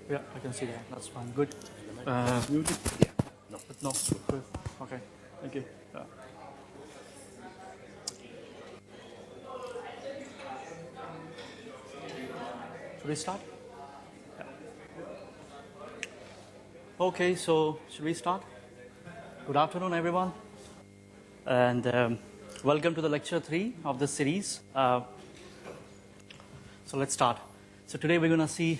Yeah, I can see that. That's fine. Good. Muted? Yeah. No. No. Good. Okay. Thank you. Should we start? Yeah. Okay, so should we start? Good afternoon, everyone. And welcome to the lecture 3 of this series. So let's start. So today we're going to see,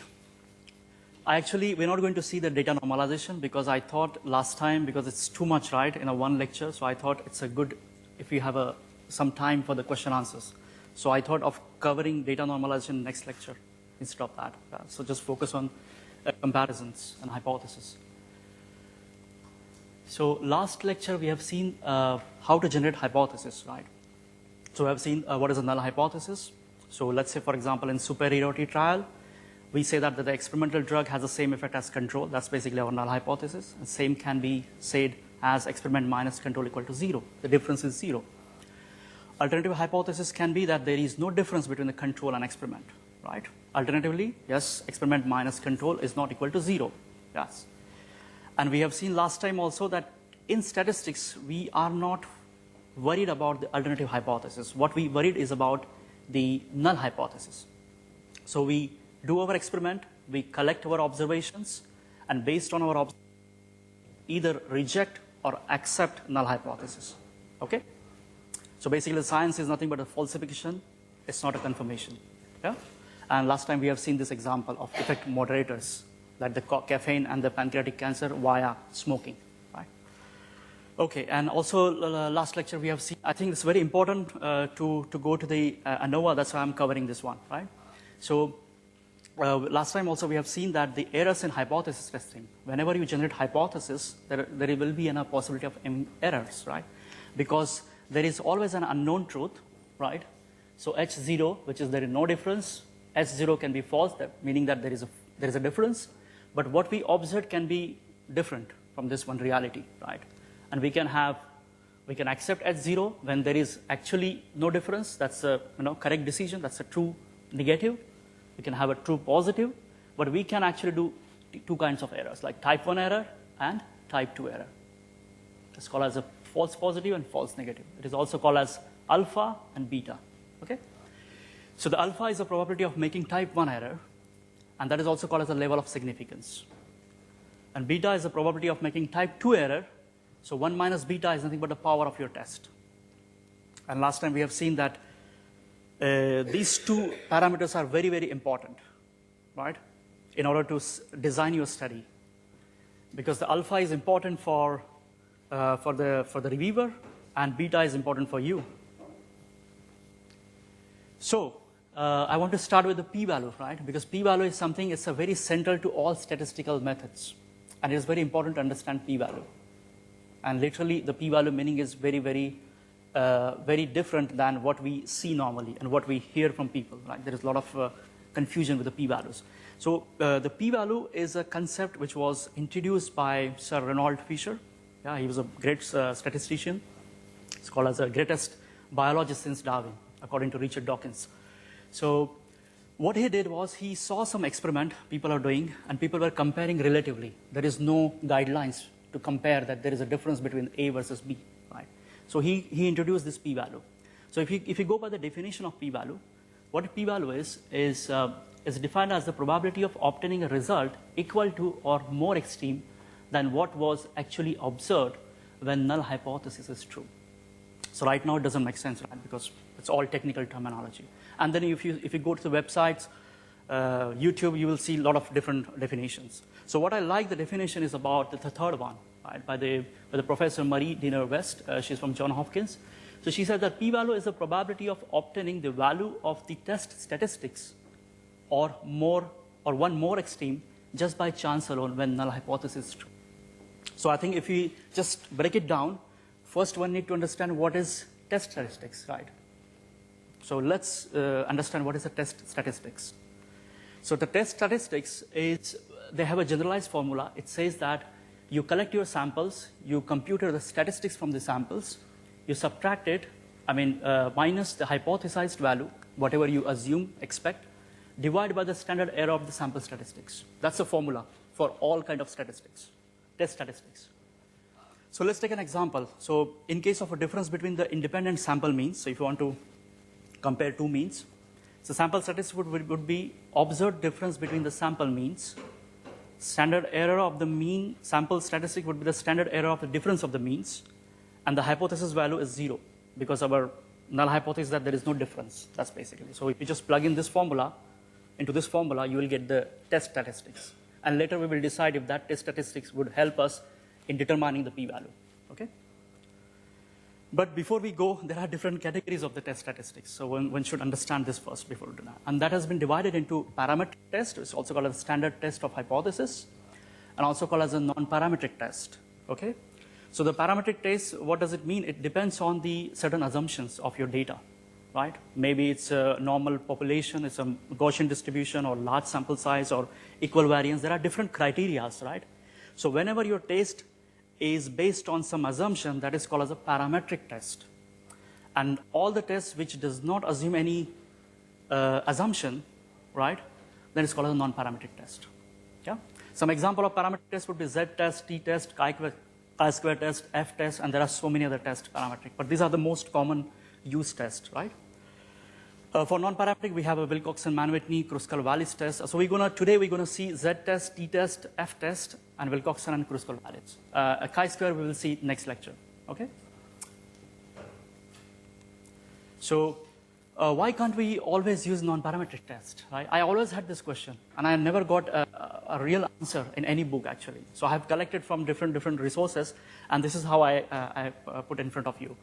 we're not going to see the data normalization because I thought last time, because it's too much, right, in a one lecture, so I thought it's a good if we have some time for the question answers. So I thought of covering data normalization next lecture instead of that. So just focus on comparisons and hypothesis. So last lecture we have seen how to generate hypothesis, right? So we have seen what is a null hypothesis. So let's say, for example, in superiority trial, we say that the experimental drug has the same effect as control. That's basically our null hypothesis. And same can be said as experiment minus control equal to 0. The difference is 0. Alternative hypothesis can be that there is no difference between the control and experiment, right? Alternatively, yes, experiment minus control is not equal to 0. Yes. And we have seen last time also that in statistics, we are not worried about the alternative hypothesis. What we worried is about the null hypothesis. So we do our experiment, we collect our observations, and based on our observations, either reject or accept null hypothesis. Okay? So basically, the science is nothing but a falsification. It's not a confirmation. Yeah? And last time we have seen this example of effect moderators, like the caffeine and the pancreatic cancer via smoking. Right? Okay, and also last lecture we have seen, I think it's very important to go to the ANOVA, that's why I'm covering this one, right? So last time also we have seen that the errors in hypothesis testing, whenever you generate hypothesis, there will be a possibility of errors, right? Because there is always an unknown truth, right? So H0, which is there is no difference, H0 can be false, meaning that there is a difference, but what we observed can be different from this one reality, right? And we can accept H0 when there is actually no difference. That's a correct decision. That's a true negative. We can have a true positive, but we can actually do two kinds of errors, like type 1 error and type 2 error. It's called as a false positive and false negative. It is also called as alpha and beta. Okay. So the alpha is the probability of making type 1 error, and that is also called as the level of significance. And beta is the probability of making type 2 error. So 1 minus beta is nothing but the power of your test. And last time we have seen that these two parameters are very, very important, right, in order to design your study. Because the alpha is important for the reviewer, and beta is important for you. So I want to start with the p-value, right? Because p-value is something, it's a very central to all statistical methods. And it is very important to understand p-value. And literally, the p-value meaning is very, very, very different than what we see normally and what we hear from people, right? There is a lot of confusion with the p-values. So the p-value is a concept which was introduced by Sir Reinhold Fisher. Yeah, he was a great statistician. It's called as the greatest biologist since Darwin, according to Richard Dawkins. So what he did was he saw some experiment people are doing, and people were comparing relatively. There is no guidelines to compare that there is a difference between A versus B, right? So he introduced this p-value. So if you go by the definition of p-value, what p-value is defined as the probability of obtaining a result equal to or more extreme than what was actually observed when null hypothesis is true. So right now it doesn't make sense, right? Because it's all technical terminology. And then if you go to the websites, YouTube, you will see a lot of different definitions. So what I like the definition is about the third one, right, by the Professor Marie Diner West. She's from Johns Hopkins. So she said that p-value is the probability of obtaining the value of the test statistics or one more extreme just by chance alone when null hypothesis is true. So I think if we just break it down, first one need to understand what is test statistics, right? So let's understand what is the test statistics. So the test statistics they have a generalized formula. It says that you collect your samples, you compute the statistics from the samples, you subtract it, minus the hypothesized value, whatever you assume, expect, divided by the standard error of the sample statistics. That's the formula for all kind of statistics, test statistics. So let's take an example. So in case of a difference between the independent sample means, so if you want to compare two means, so sample statistic would be observed difference between the sample means. Standard error of the mean sample statistic would be the standard error of the difference of the means, and the hypothesis value is 0 because our null hypothesis is that there is no difference. That's basically. So if you just plug in this formula into this formula, you will get the test statistics, and later we will decide if that test statistics would help us in determining the p-value. Okay. But before we go, there are different categories of the test statistics. So one should understand this first before we do that. And that has been divided into parametric test, it's also called as standard test of hypothesis, and also called as a non-parametric test. Okay? So the parametric test, what does it mean? It depends on the certain assumptions of your data, right? Maybe it's a normal population, it's a Gaussian distribution, or large sample size, or equal variance. There are different criteria, right? So whenever your test is based on some assumption, that is called as a parametric test. And all the tests which does not assume any assumption, right, then it's called as a non-parametric test. Yeah? Some example of parametric test would be z-test, t-test, chi-square test, f-test, and there are so many other tests parametric. But these are the most common used tests, right? For non-parametric, we have a Wilcoxon, Mann, Whitney, Kruskal-Wallis test. So today we're going to see z-test, t-test, f-test, and Wilcoxon and Kruskal-Wallis. A chi-square we will see next lecture. Okay. So why can't we always use non-parametric test? Right? I always had this question, and I never got a real answer in any book actually. So I have collected from different resources, and this is how I put in front of you.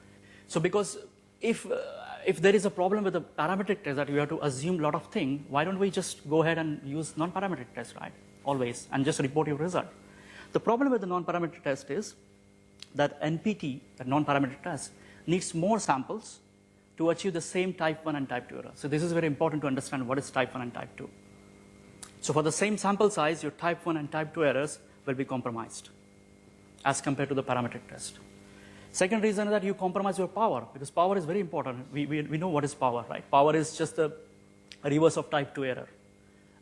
So because if there is a problem with the parametric test that we have to assume a lot of things, why don't we just go ahead and use non-parametric test, right? Always, and just report your result. The problem with the non-parametric test is that NPT, the non-parametric test, needs more samples to achieve the same type 1 and type 2 error. So this is very important to understand what is type 1 and type 2. So for the same sample size, your type 1 and type 2 errors will be compromised as compared to the parametric test. Second reason is that you compromise your power, because power is very important. We know what is power, right? Power is just the reverse of type 2 error.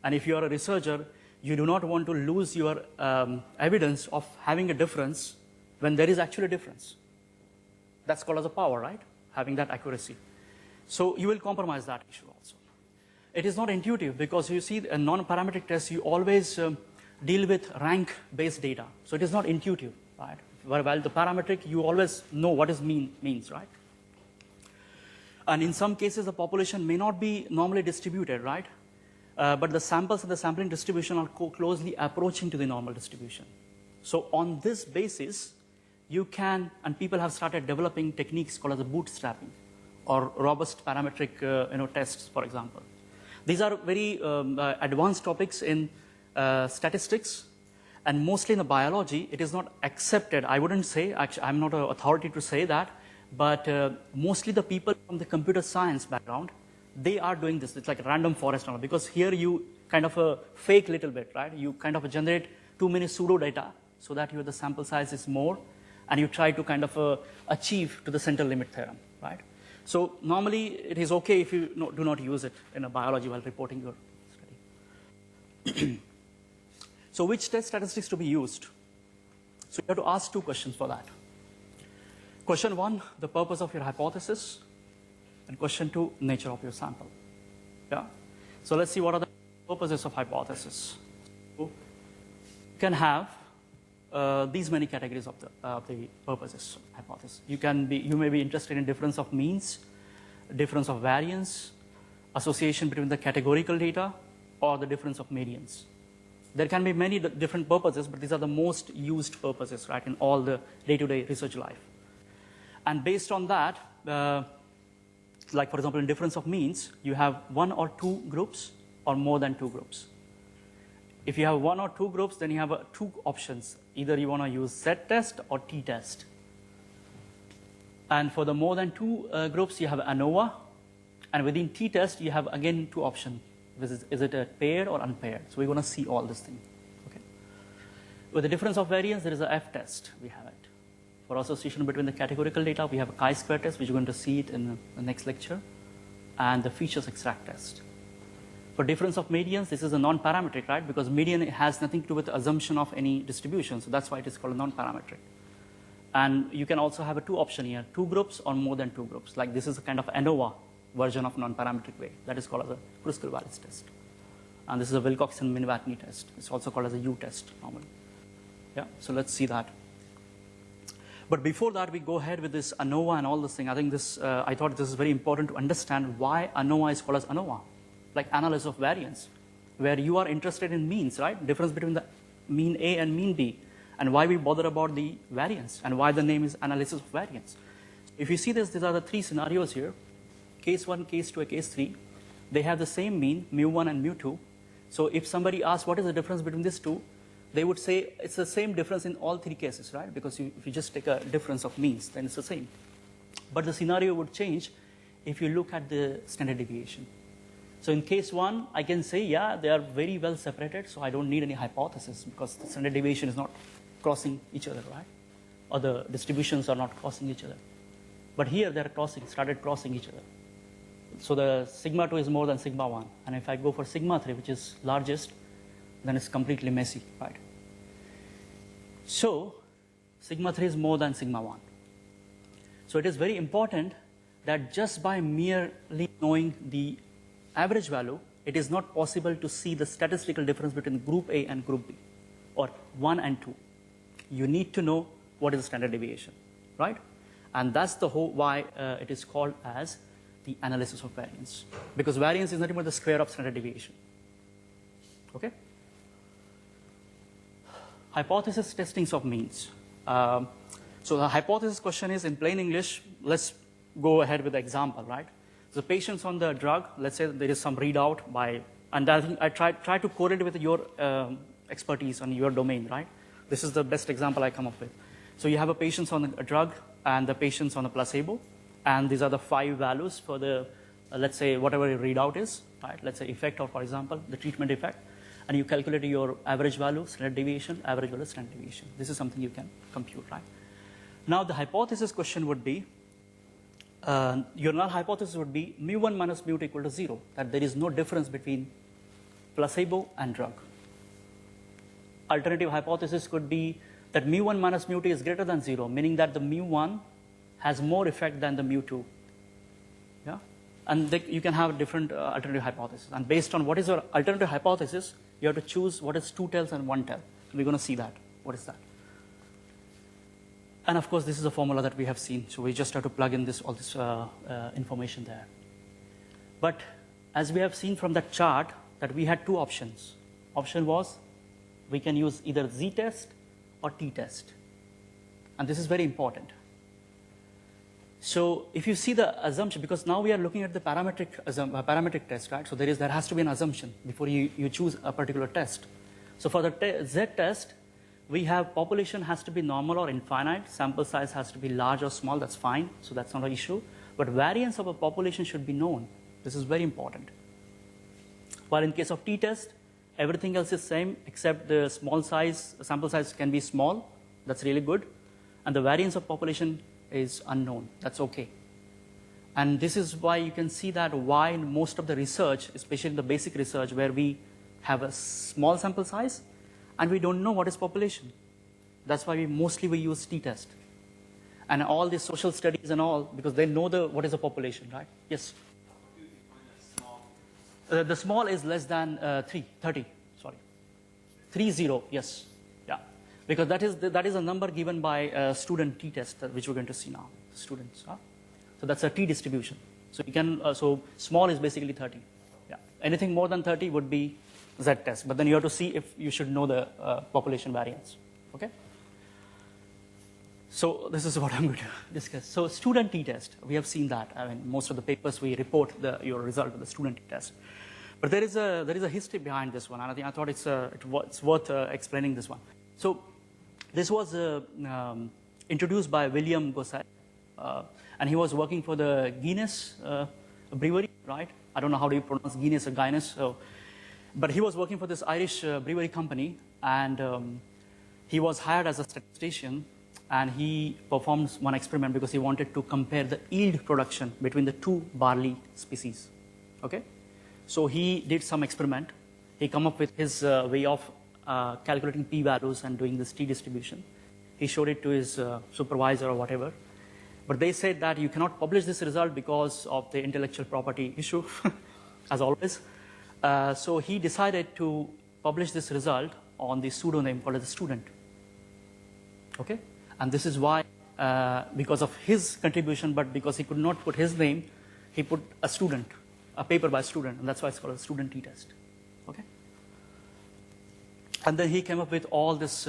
And if you are a researcher, you do not want to lose your evidence of having a difference when there is actually a difference. That's called as a power, right? Having that accuracy. So you will compromise that issue also. It is not intuitive because you see a non-parametric test, you always deal with rank-based data. So it is not intuitive, right? While the parametric, you always know what is means, right? And in some cases, the population may not be normally distributed, right? But the samples and the sampling distribution are closely approaching to the normal distribution. So on this basis, you can, and people have started developing techniques called as a bootstrapping or robust parametric tests, for example. These are very advanced topics in statistics, and mostly in the biology, it is not accepted. I wouldn't say, actually, I'm not an authority to say that, but mostly the people from the computer science background, they are doing this. It's like random forest, because here you kind of fake little bit, right? You kind of generate too many pseudo data so that the sample size is more, and you try to kind of achieve to the center limit theorem, right? So normally it is okay if you do not use it in a biology while reporting your study. So which test statistics to be used? So you have to ask two questions for that. Question 1, the purpose of your hypothesis, and question 2, nature of your sample. Yeah. So let's see what are the purposes of hypothesis. So you can have these many categories of the purposes of hypothesis. You may be interested in difference of means, difference of variance, association between the categorical data, or the difference of medians. There can be many different purposes, but these are the most used purposes, right, in all the day-to-day research life. And based on that, like for example, in difference of means, you have 1 or 2 groups or more than 2 groups. If you have 1 or 2 groups, then you have 2 options. Either you want to use z-test or t-test. And for the more than 2 groups, you have ANOVA. And within t-test, you have again 2 options. Is it a paired or unpaired? So we're going to see all this thing. Okay. With the difference of variance, there is a f-test. We have it. For association between the categorical data, we have a chi-square test, which you're going to see it in the next lecture, and the features extract test. For difference of medians, this is a non-parametric, right? Because median has nothing to do with the assumption of any distribution, so that's why it is called a non-parametric. And you can also have a two option here, two groups or more than two groups. Like this is a kind of Anova version of non-parametric way. That is called as a Kruskal-Wallis test. And this is a Wilcoxon Min-Whitney test. It's also called as a U test normally. Yeah, so let's see that. But before that, we go ahead with this Anova and all this thing. I think this, I thought this is very important to understand why Anova is called as Anova, like analysis of variance, where you are interested in means, right? Difference between the mean A and mean B, and why we bother about the variance, and why the name is analysis of variance. If you see this, these are the three scenarios here. Case 1, case 2, and case 3. They have the same mean, mu1 and mu2. So if somebody asks what is the difference between these two, they would say it's the same difference in all three cases, right? Because if you just take a difference of means, then it's the same. But the scenario would change if you look at the standard deviation. So in case 1, I can say, yeah, they are very well separated, so I don't need any hypothesis because the standard deviation is not crossing each other, right? Or the distributions are not crossing each other. But here they're started crossing each other. So the sigma 2 is more than sigma 1. And if I go for sigma 3, which is largest, then it's completely messy, right? So sigma 3 is more than sigma 1. So it is very important that just by merely knowing the average value, it is not possible to see the statistical difference between group A and group B, or 1 and 2. You need to know what is the standard deviation, right? And that's the whole why it is called as the analysis of variance, because variance is nothing but the square of standard deviation. Okay? Hypothesis testings of means. So the hypothesis question is, in plain English, let's go ahead with the example, right? So patients on the drug, let's say there is some readout by, and I try to correlate with your expertise on your domain, right? This is the best example I come up with. So you have a patient on a drug and the patients on a placebo, and these are the 5 values for the, let's say, whatever your readout is, right? Let's say effect, or for example, the treatment effect. And you calculate your average value, standard deviation, average value, standard deviation. This is something you can compute, right? Now the hypothesis question would be, your null hypothesis would be mu1 minus mu2 equal to 0, that there is no difference between placebo and drug. Alternative hypothesis could be that mu1 minus mu2 is greater than 0, meaning that the mu1 has more effect than the mu2. Yeah? And you can have different alternative hypotheses. And based on what is your alternative hypothesis, you have to choose what is 2 tells and 1 tell. We're going to see that. What is that? And of course, this is a formula that we have seen. So we just have to plug in all this information there. But as we have seen from that chart, that we had 2 options. Option was, we can use either z-test or t-test. And this is very important. So if you see the assumption, because now we are looking at the parametric test, right? So there has to be an assumption before you choose a particular test. So for the z-test, we have population has to be normal or infinite, sample size has to be large or small, that's fine, so that's not an issue. But variance of a population should be known. This is very important. While in case of t-test, everything else is same except the sample size can be small, that's really good. And the variance of population is unknown, that's okay. And this is why you can see that why in most of the research, especially in the basic research where we have a small sample size and we don't know what is population. That's why we use t-test. And all these social studies and all, because they know what is the population, right? Yes? How do you define a small? The small is less than 30, sorry. 30, yes. Yeah. Because that is a number given by student t-test, which we're going to see now, students. Huh? So that's a t distribution. So you can, so small is basically 30. Yeah. Anything more than 30 would be z-test, but then you have to see if you should know the population variance, okay? So this is what I'm going to discuss. So student t-test, we have seen that. I mean, most of the papers we report your result of the student t-test. But there is a history behind this one, and I thought it's worth explaining this one. So this was introduced by William Gosset, and he was working for the Guinness brewery, right? I don't know how do you pronounce Guinness or Guinness. So, but he was working for this Irish brewery company, and he was hired as a statistician, and he performed one experiment because he wanted to compare the yield production between the 2 barley species. Okay? So he did some experiment. He come up with his way of calculating p-values and doing this t-distribution. He showed it to his supervisor or whatever. But they said that you cannot publish this result because of the intellectual property issue, as always. So he decided to publish this result on the pseudonym called as a student. Okay? And this is why, because of his contribution, but because he could not put his name, he put a student, a paper by a student, and that's why it's called a student t-test. Okay? And then he came up with all this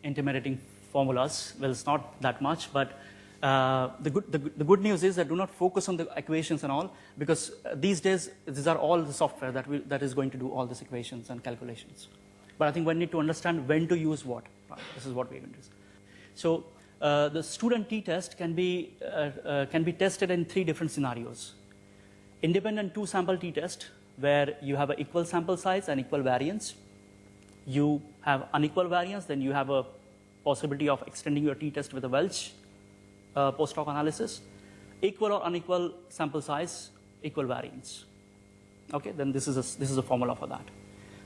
intermediating formulas. Well, it's not that much, but the good news is that do not focus on the equations and all, because these days, these are all the software that is going to do all these equations and calculations. But I think we need to understand when to use what. Right? This is what we're going to do. So the student t-test can be tested in 3 different scenarios. Independent 2-sample t-test, where you have an equal sample size and equal variance. You have unequal variance, then you have a possibility of extending your t-test with a Welch post hoc analysis. Equal or unequal sample size, equal variance. Okay, then this is a formula for that.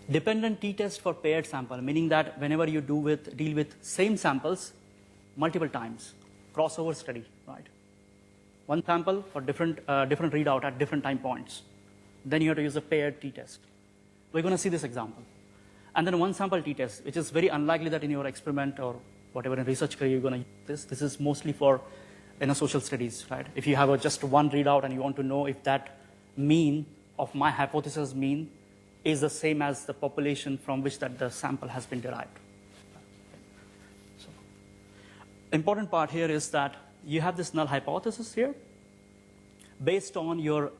Dependent t-test for paired sample, meaning that whenever you deal with same samples multiple times, crossover study, right? One sample for different readout at different time points. Then you have to use a paired t-test. We're going to see this example. And then one sample t-test, which is very unlikely that in your experiment or whatever in research career you're going to use this. This is mostly for social studies, right? If you have just one readout and you want to know if that mean of my hypothesis mean is the same as the population from which that the sample has been derived. So, important part here is that you have this null hypothesis here based on your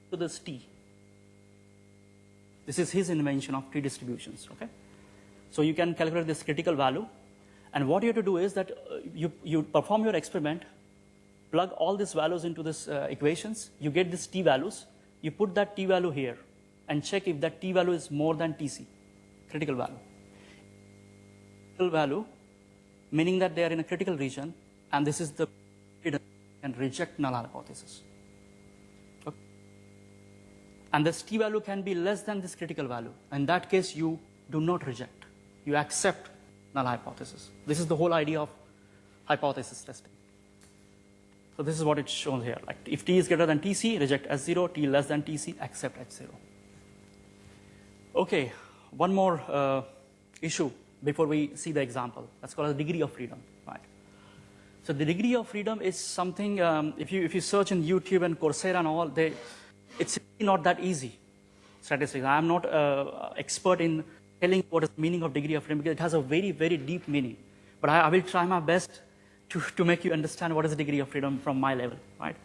to this t. This is his invention of t-distributions, okay? So you can calculate this critical value, and what you have to do is that you perform your experiment, plug all these values into this equations, you get these t values, you put that t value here, and check if that t value is more than tc, critical value. Critical value, meaning that they are in a critical region, and this is the and reject null hypothesis. And this t value can be less than this critical value. In that case, you do not reject. You accept null hypothesis. This is the whole idea of hypothesis testing. So this is what it's shown here. Like if t is greater than tc, reject h0. T less than tc, accept h0. Okay, one more issue before we see the example. That's called the degree of freedom. Right. So the degree of freedom is something. If you search in YouTube and Coursera and all, it's not that easy. Statistics. I'm not expert in telling what is the meaning of degree of freedom because it has a very, very deep meaning. But I will try my best to make you understand what is the degree of freedom from my level, right?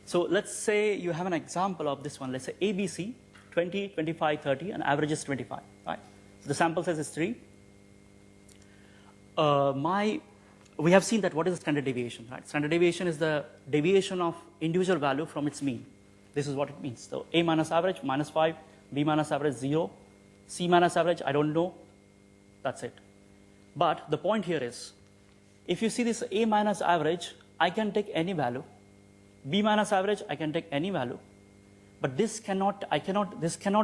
So let's say you have an example of this one. Let's say ABC, 20, 25, 30, and average is 25, right? So the sample size is 3. We have seen that what is the standard deviation, right? Standard deviation is the deviation of individual value from its mean. This is what it means. So A minus average, -5, B minus average, 0, C minus average, I don't know. That's it. But the point here is, if you see this A minus average, I can take any value. B minus average, I can take any value. But this cannot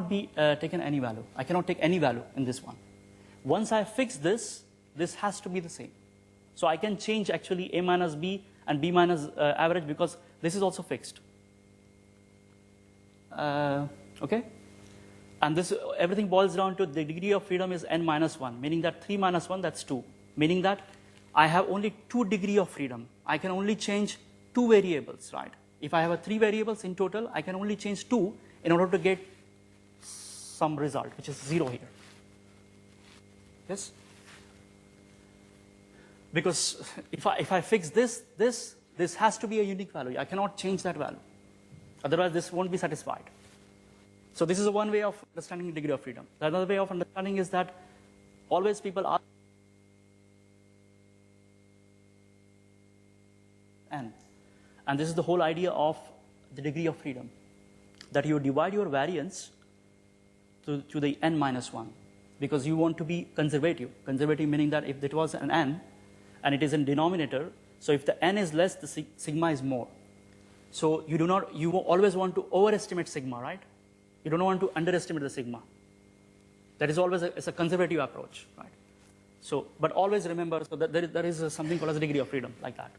be taken any value. I cannot take any value in this one. Once I fix this, this has to be the same. So I can change actually A minus B and B minus average because this is also fixed. Okay? And this everything boils down to the degree of freedom is n minus 1, meaning that 3 minus 1, that's 2. Meaning that I have only 2 degrees of freedom. I can only change 2 variables, right? If I have 3 variables in total, I can only change 2 in order to get some result, which is 0 here. Yes? Because if I fix this has to be a unique value. I cannot change that value. Otherwise, this won't be satisfied. So this is one way of understanding the degree of freedom. The other way of understanding is that always people ask n. And this is the whole idea of the degree of freedom, that you divide your variance to the n minus 1, because you want to be conservative. Conservative meaning that if it was an n, and it is in denominator, so if the n is less, the sigma is more. So you always want to overestimate sigma, right? You don't want to underestimate the sigma. That is always it's a conservative approach, right? So, but always remember, so that there is something called as degree of freedom, like that.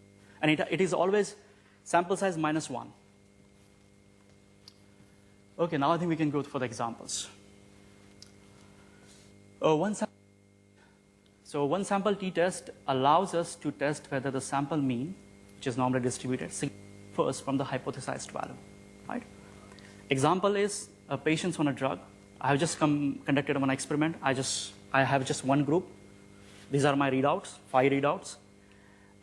And it is always sample size minus 1. Okay, now I think we can go for the examples. One sample t-test allows us to test whether the sample mean, which is normally distributed, differs from the hypothesized value, right? Example is patients on a drug. I have just conducted an experiment. I have just one group. These are my readouts, 5 readouts.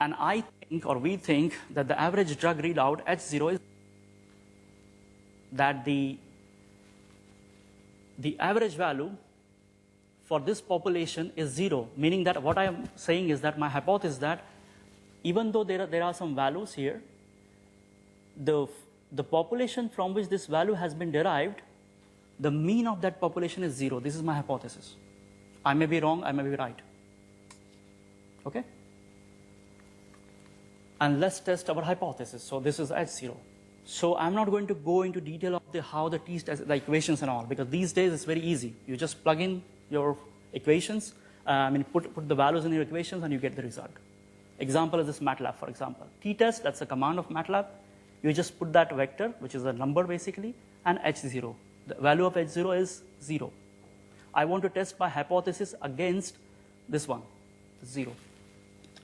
And I think, or we think, that the average drug readout H0 is that the average value for this population is 0, meaning that what I am saying is that my hypothesis is that even though there are some values here, the population from which this value has been derived, the mean of that population is 0. This is my hypothesis. I may be wrong, I may be right. Okay? And let's test our hypothesis. So this is H0. So I'm not going to go into detail of how the the equations and all, because these days it's very easy. You just plug in your equations, put the values in your equations and you get the result. Example is this MATLAB, for example. T-test, that's a command of MATLAB. You just put that vector, which is a number basically, and H0. The value of H0 is 0. I want to test my hypothesis against this one, 0.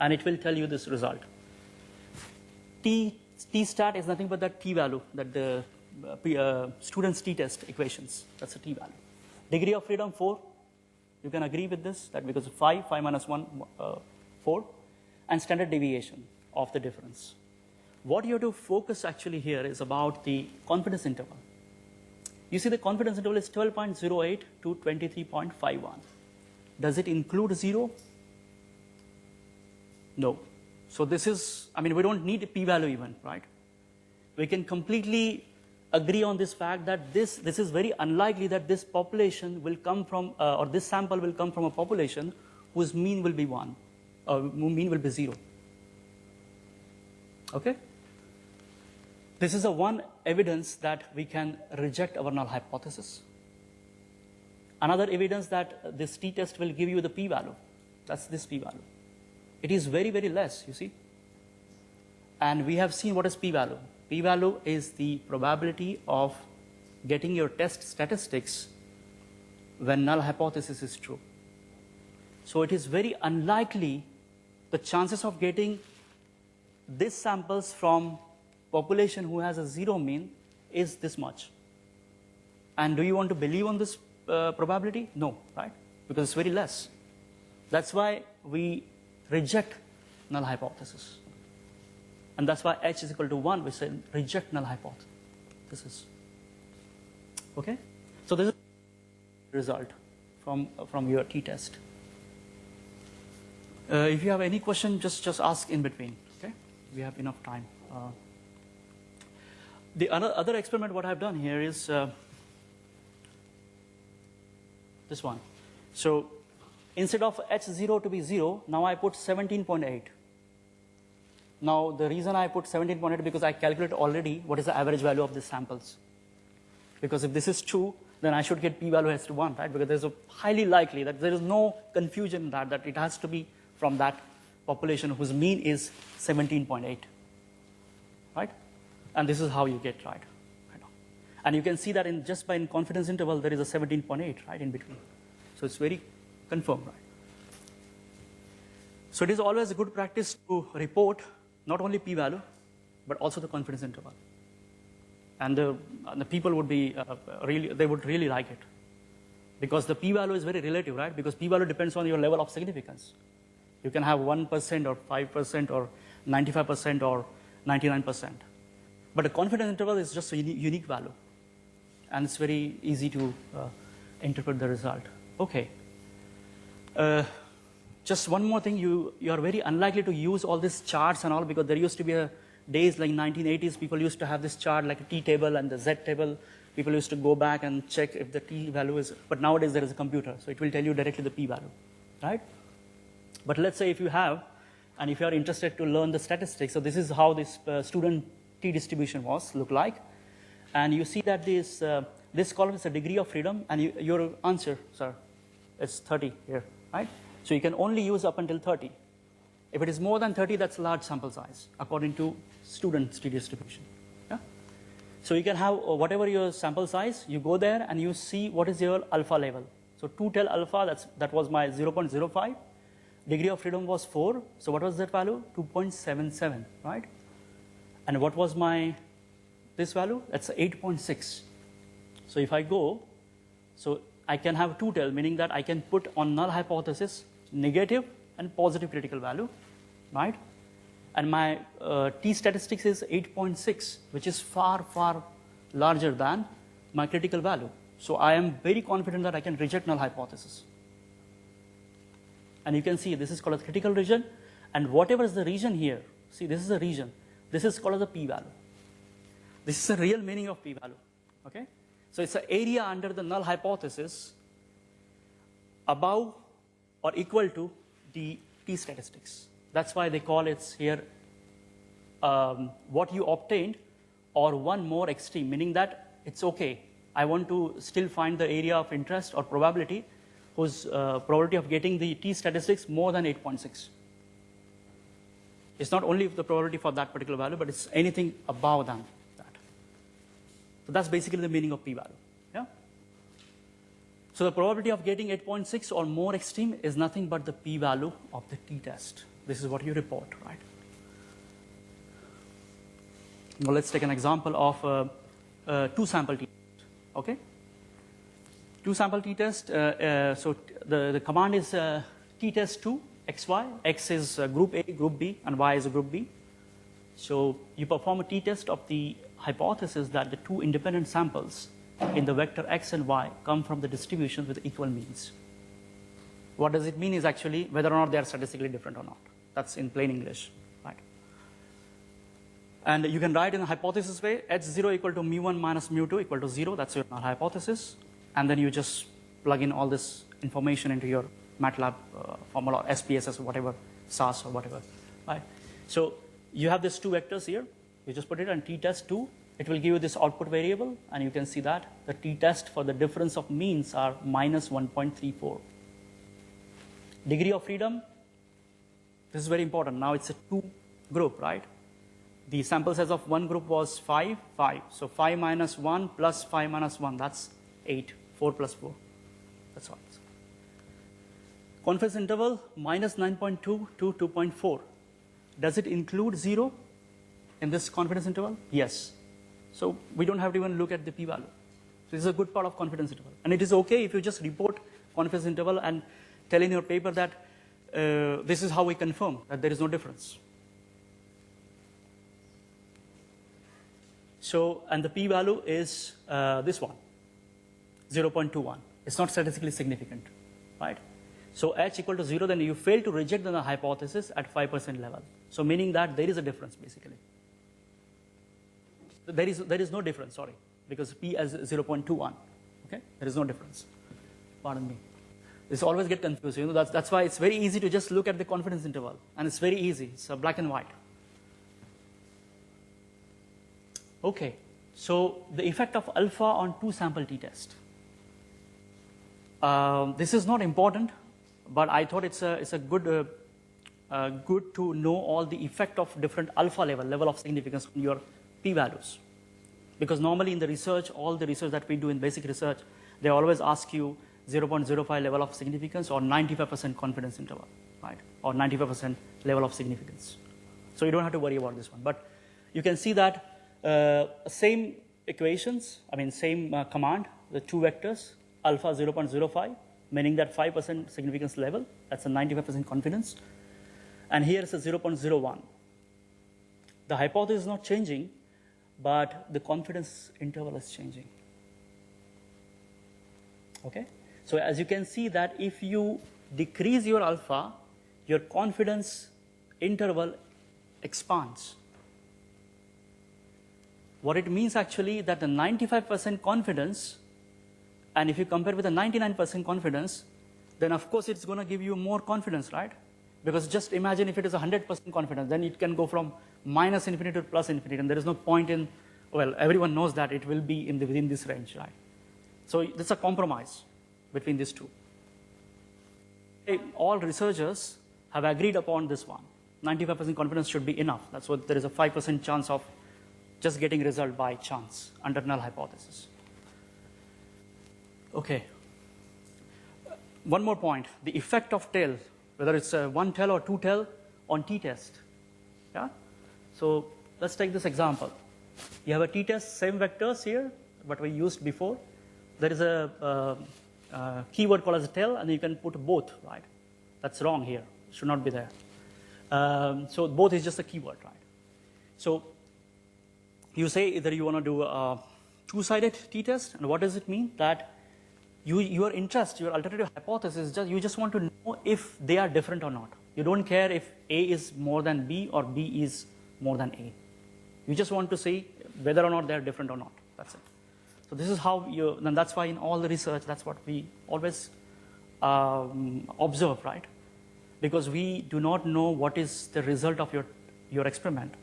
And it will tell you this result. T-stat is nothing but that t-value, that the student's t-test equations. That's a t-value. Degree of freedom, 4. You can agree with this, that because 5 minus 1, 4. And standard deviation of the difference. What you have to focus actually here is about the confidence interval. You see the confidence interval is 12.08 to 23.51. Does it include 0? No. So this is, we don't need a p-value even, right? We can completely agree on this fact that this is very unlikely that this population will come from, or this sample will come from a population whose mean will be 1, or mean will be 0. Okay? This is one evidence that we can reject our null hypothesis. Another evidence that this t-test will give you the p-value. That's this p-value. It is very, very less, you see. And we have seen what is p-value. P-value is the probability of getting your test statistics when null hypothesis is true. So it is very unlikely the chances of getting these samples from population who has a 0 mean is this much. And do you want to believe on this probability? No, right? Because it's very less. That's why we reject null hypothesis. And that's why H is equal to 1, we say reject null hypothesis. Okay? So this is the result from your t-test. If you have any question, just ask in between. Okay? We have enough time. The other experiment what I've done here is this one. So instead of H0 to be 0, now I put 17.8. Now the reason I put 17.8 because I calculate already what is the average value of these samples. Because if this is true, then I should get p-value as to 1, right? Because there's a highly likely that there is no confusion in that it has to be from that population whose mean is 17.8, right? And this is how you get right. And you can see that in confidence interval there is a 17.8 right in between. So it's very confirmed, right? So it is always a good practice to report not only p-value but also the confidence interval. And the people would be they would really like it, because the p-value is very relative, right? Because p-value depends on your level of significance. You can have 1% or 5% or 95% or 99%. But the confidence interval is just a unique value. And it's very easy to interpret the result. Okay. Just one more thing, you are very unlikely to use all these charts and all, because there used to be days like 1980s, people used to have this chart like a T table and the Z table. People used to go back and check if the T value is, but nowadays there is a computer, so it will tell you directly the P value, right? But let's say if you have, and if you are interested to learn the statistics, so this is how this student t distribution look like. And you see that this column is a degree of freedom, and your answer, sir, is 30 here, right? So you can only use up until 30. If it is more than 30, that's a large sample size, according to students' t distribution. Yeah? So you can have whatever your sample size, you go there and you see what is your alpha level. So 2 tel alpha, that was my 0.05. Degree of freedom was 4. So what was that value? 2.77, right? And what was this value? That's 8.6. So if I go, so I can have 2 tel, meaning that I can put on null hypothesis negative and positive critical value, right? And my t statistics is 8.6, which is far, far larger than my critical value. So I am very confident that I can reject null hypothesis. And you can see this is called a critical region, and whatever is the region here, see this is a region, this is called as a p-value. This is the real meaning of p-value, okay? So it's an area under the null hypothesis above or equal to the t statistics. That's why they call it here what you obtained or one more extreme, meaning that it's okay. I want to still find the area of interest or probability whose probability of getting the t statistics more than 8.6. It's not only the probability for that particular value, but it's anything above than that. So that's basically the meaning of p-value. Yeah? So the probability of getting 8.6 or more extreme is nothing but the p-value of the t-test. This is what you report, right? Now let's take an example of two-sample t-test, okay? Two-sample t-test, so the command is t-test2, xy. X is group A, group B, and Y is a group B. So you perform a t-test of the hypothesis that the two independent samples in the vector x and y come from the distribution with equal means. What does it mean is actually whether or not they are statistically different or not. That's in plain English, right? And you can write in a hypothesis way, h0 equal to mu1 minus mu2 equal to 0. That's your null hypothesis. And then you just plug in all this information into your MATLAB formula, or SPSS, or whatever, SAS or whatever, right? So you have these two vectors here. You just put it on t-test2. It will give you this output variable, and you can see that the t-test for the difference of means are minus 1.34. Degree of freedom, this is very important. Now it's a two group, right? The sample size of one group was 5, 5. So 5 minus 1 plus 5 minus 1, that's 8. 4 plus 4, that's all. Confidence interval, minus 9.2 to 2.4. Does it include 0 in this confidence interval? Yes. So we don't have to even look at the p-value. So this is a good part of confidence interval. And it is okay if you just report confidence interval and tell in your paper that this is how we confirm that there is no difference. So, and the p-value is this one, 0.21. It's not statistically significant, right? So h equal to 0, then you fail to reject the hypothesis at 5% level. So meaning that there is a difference, basically. There is no difference, sorry, because p is 0.21, okay? There is no difference. Pardon me. This always get confused. You know, that's why it's very easy to just look at the confidence interval, and it's very easy. It's black and white. Okay, so the effect of alpha on two-sample t-test. This is not important, but I thought it's a good to know all the effect of different alpha level of significance on your p-values. Because normally in the research, all the research that we do in basic research, they always ask you 0.05 level of significance or 95% confidence interval, right? Or 95% level of significance. So you don't have to worry about this one. But you can see that same equations, same command, the two vectors, alpha 0.05, meaning that 5% significance level, that's a 95% confidence. And here is a 0.01. The hypothesis is not changing, but the confidence interval is changing. Okay? So as you can see that if you decrease your alpha, your confidence interval expands. What it means actually that the 95% confidence, and if you compare with the 99% confidence, then of course it's going to give you more confidence, right? Because just imagine if it is 100% confidence, then it can go from minus infinity to plus infinity, and there is no point in, well, everyone knows that it will be within this range, right? So it's a compromise between these two. All researchers have agreed upon this one. 95% confidence should be enough. That's what there is a 5% chance of just getting result by chance under null hypothesis. Okay. One more point, the effect of tail, whether it's one tail or two tail on t-test. Yeah? So let's take this example. You have a t-test, same vectors here, what we used before. There is a keyword called as a tail, and you can put both, right? That's wrong here. It should not be there. So both is just a keyword, right? So you say either you want to do a two-sided t-test, and what does it mean? That your interest, your alternative hypothesis, you just want to know if they are different or not. You don't care if A is more than B or B is more than A. You just want to see whether or not they are different or not. That's it. So this is how and that's why in all the research, that's what we always observe, right? Because we do not know what is the result of your experiment.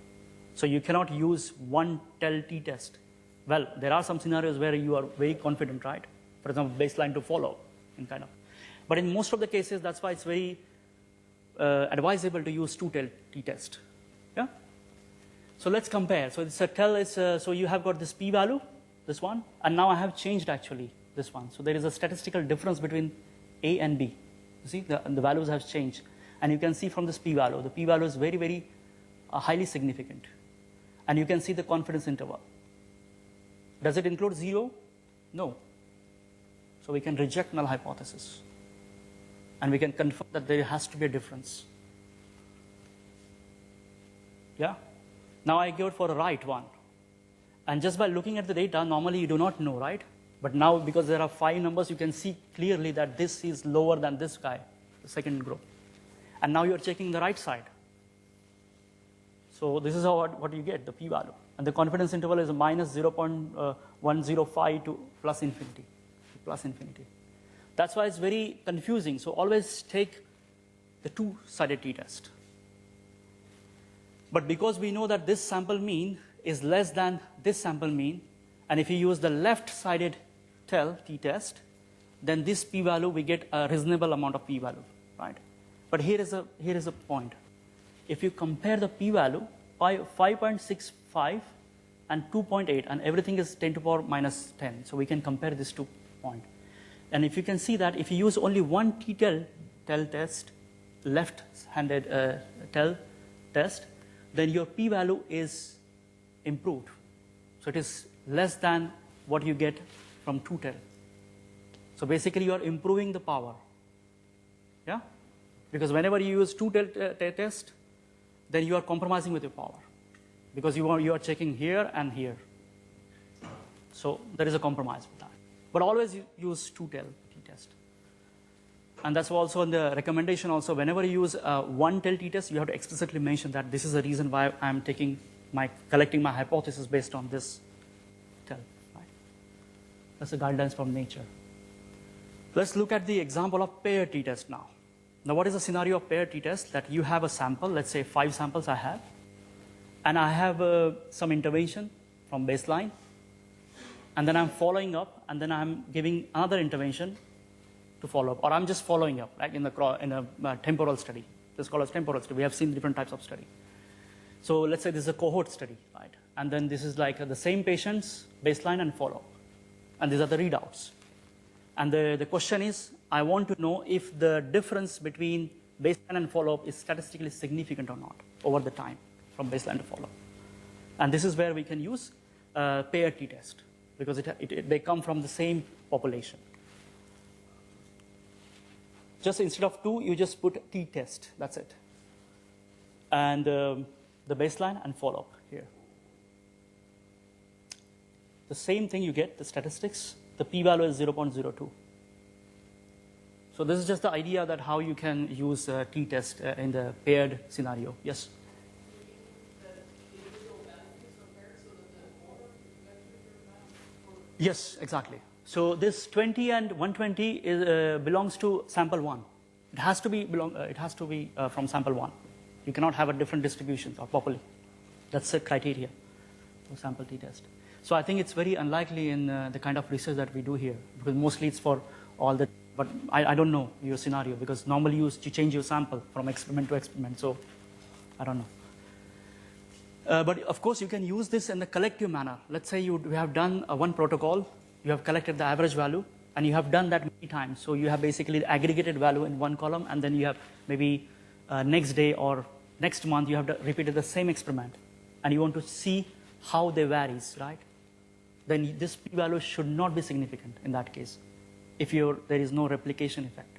So you cannot use one tell t-test. Well, there are some scenarios where you are very confident, right? For example, baseline to follow, in kind of. But in most of the cases, that's why it's very advisable to use two-tailed t-test. Yeah. So let's compare. So it's a tell is so you have got this p-value, this one, and now I have changed actually this one. So there is a statistical difference between A and B. You see, the values have changed, and you can see from this p-value, the p-value is very, very highly significant, and you can see the confidence interval. Does it include 0? No. So we can reject null hypothesis, and we can confirm that there has to be a difference. Yeah. Now I go for a right one, and just by looking at the data, normally you do not know, right? But now because there are 5 numbers, you can see clearly that this is lower than this guy, the second group, and now you are checking the right side. So this is what you get, the p-value, and the confidence interval is minus 0.105 to plus infinity. That's why it's very confusing. So always take the two-sided t-test. But because we know that this sample mean is less than this sample mean, and if you use the left-sided t-test, then this p-value we get a reasonable amount of p-value, right? But here is a point. If you compare the p-value by 5.65 and 2.8, and everything is 10 to the power minus 10, so we can compare these 2 points. And if you can see that if you use only one t-tell test, left-handed tell test, then your p-value is improved. So it is less than what you get from two-tell. So basically you are improving the power. Yeah? Because whenever you use two-tell test, then you are compromising with your power. Because you are checking here and here. So there is a compromise with that. But always use two-tell t-test. And that's also in the recommendation also, whenever you use one-tell t-test, you have to explicitly mention that this is the reason why I'm collecting my hypothesis based on this tell. Right? That's the guidelines from nature. Let's look at the example of paired t-test now. Now what is the scenario of paired t-test? That you have a sample, let's say 5 samples I have, and I have some intervention from baseline, and then I'm following up, and then I'm giving another intervention to follow up, or I'm just following up, like in a temporal study. This is called as temporal study. We have seen different types of study. So let's say this is a cohort study, right? And then this is like the same patients, baseline and follow up. And these are the readouts. And the question is, I want to know if the difference between baseline and follow-up is statistically significant or not over the time from baseline to follow-up. And this is where we can use paired t-test, because they come from the same population. Just instead of 2, you just put t-test, that's it. And the baseline and follow-up here. The same thing you get, the statistics, the p-value is 0.02. So this is just the idea that how you can use t-test in the paired scenario. Yes? Yes, exactly. So this 20 and 120 belongs to sample 1. It has to be from sample 1. You cannot have a different distribution or population. That's the criteria for sample t-test. So I think it's very unlikely in the kind of research that we do here, because mostly it's for all the, but I don't know your scenario, because normally you change your sample from experiment to experiment, so I don't know. But of course you can use this in a collective manner. Let's say we have done one protocol, you have collected the average value, and you have done that many times. So you have basically the aggregated value in one column, and then you have maybe next day or next month you have repeated the same experiment, and you want to see how they varies, right? Then this p-value should not be significant in that case, if there is no replication effect.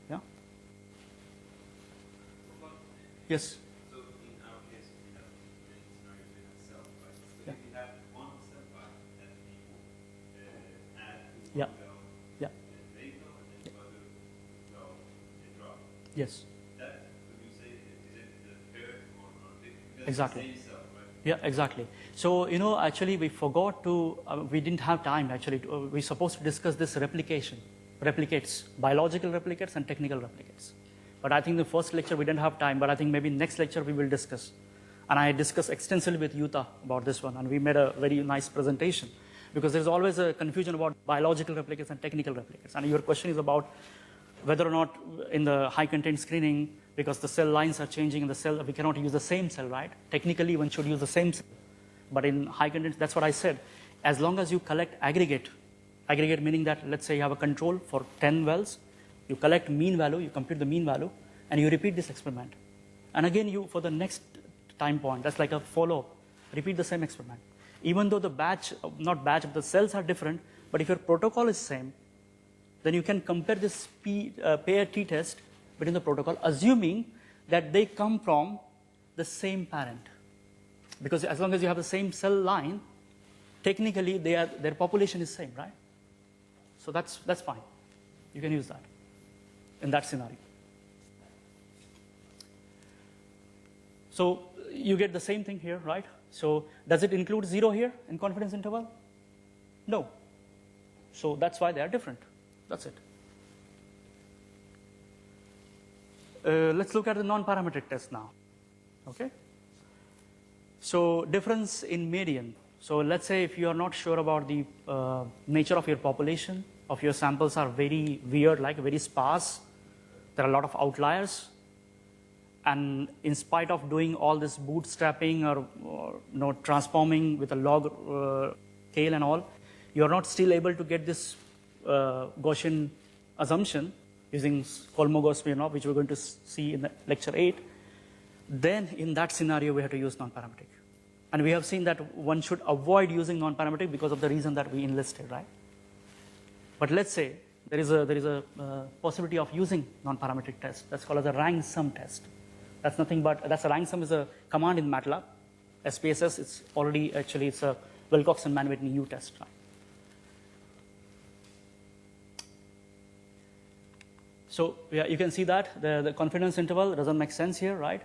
Yeah? Yes? So in our case, we have in scenarios we have cell, right? So Yeah. if you have one cell type that people add to Yeah. one cell, Yeah. then they go, and then other cell they drop. Yes. That, would you say, is it the paired or because Exactly. it's the same cell, right? Yeah, exactly. So, actually we forgot to, we didn't have time actually. We're supposed to discuss this replicates, biological replicates and technical replicates. But I think the first lecture we didn't have time, but I think maybe next lecture we will discuss. And I discussed extensively with Yuta about this one, and we made a very nice presentation, because there's always a confusion about biological replicates and technical replicates. And your question is about whether or not in the high content screening, because the cell lines are changing in the cell, we cannot use the same cell, right? Technically, one should use the same cell. But in high content, that's what I said. As long as you collect aggregate meaning that, let's say you have a control for 10 wells, you collect mean value, you compute the mean value, and you repeat this experiment. And again, for the next time point, that's like a follow-up, repeat the same experiment. Even though the the cells are different, but if your protocol is same, then you can compare this pair t-test between the protocol, assuming that they come from the same parent. Because as long as you have the same cell line, technically their population is same, right? So that's fine. You can use that in that scenario. So you get the same thing here, right? So does it include 0 here in confidence interval? No. So that's why they are different. That's it. Let's look at the non-parametric test now. Okay? So difference in median. So let's say if you are not sure about the nature of your population, of your samples are very weird, like very sparse, there are a lot of outliers, and in spite of doing all this bootstrapping or transforming with a log scale and all, you are not still able to get this Gaussian assumption using Kolmogorov-Smirnov, which we're going to see in the lecture 8, then in that scenario we have to use non-parametric. And we have seen that one should avoid using non-parametric because of the reason that we enlisted, right? But let's say there is a possibility of using non-parametric test. That's called as a rank sum test. That's nothing but, a rank sum is a command in MATLAB. SPSS, it's a Wilcoxon Mann Whitney U test, right? So yeah, you can see that the confidence interval doesn't make sense here, right?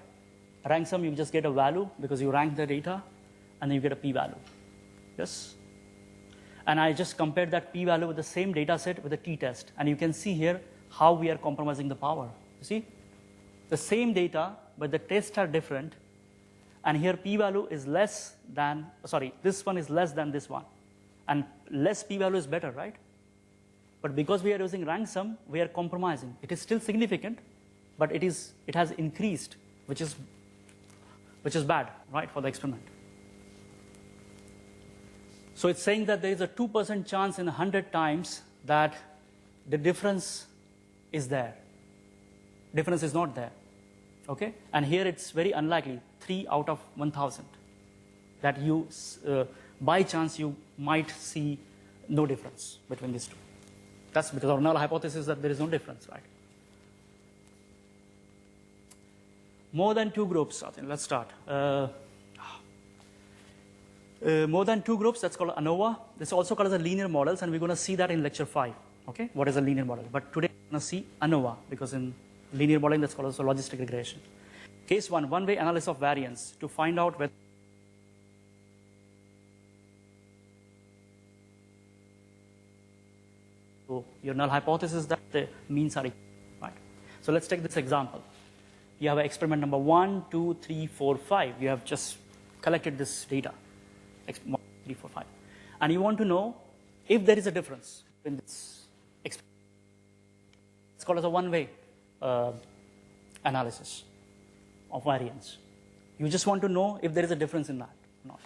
Rank sum, you just get a value because you rank the data, and then you get a p-value. Yes? And I just compared that p-value with the same data set with the t-test, and you can see here how we are compromising the power. You see? The same data, but the tests are different, and here p-value is less than, this one is less than this one. And less p-value is better, right? But because we are using rank sum, we are compromising. It is still significant, but it has increased, which is bad, right, for the experiment. So it's saying that there is a 2% chance in 100 times that the difference is there. Difference is not there, okay? And here it's very unlikely, 3 out of 1,000, that you, by chance, you might see no difference between these two. That's because our null hypothesis is that there is no difference, right? More than 2 groups, I think. Let's start. More than 2 groups, that's called ANOVA. This is also called as a linear models, and we're going to see that in lecture 5. Okay, what is a linear model? But today we're going to see ANOVA, because in linear modeling that's called also logistic regression. Case 1, one-way analysis of variance to find out whether so your null hypothesis is that the means are equal, right? So let's take this example. You have experiment number 1, 2, 3, 4, 5. You have just collected this data, 1, 2, 3, 4, 5. And you want to know if there is a difference in this experiment. It's called as a one-way analysis of variance. You just want to know if there is a difference in that or not.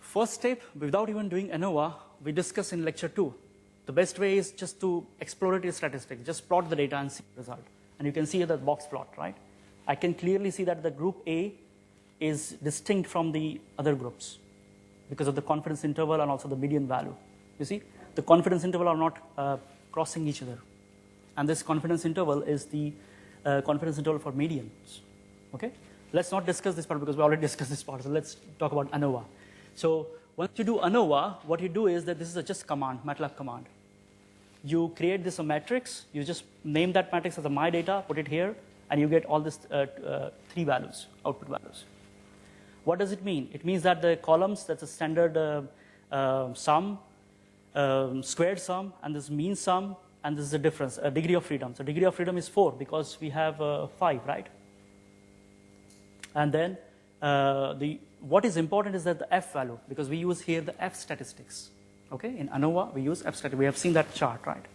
First step, without even doing ANOVA, we discussed in lecture 2. The best way is just to exploratory statistics, just plot the data and see the result. And you can see here the box plot, right? I can clearly see that the group A is distinct from the other groups because of the confidence interval and also the median value. You see, the confidence interval are not crossing each other. And this confidence interval is the confidence interval for medians. Okay? Let's not discuss this part because we already discussed this part. So let's talk about ANOVA. So once you do ANOVA, what you do is that this is just command, MATLAB command. You create this a matrix. You just name that matrix as a my data, put it here, and you get all these 3 values, output values. What does it mean? It means that the columns, that's a standard sum, squared sum, and this mean sum, and this is the difference, a degree of freedom. So degree of freedom is 4 because we have 5, right? And then what is important is that the F value, because we use here the F statistics. Okay, in ANOVA we use F statistics. We have seen that chart, right?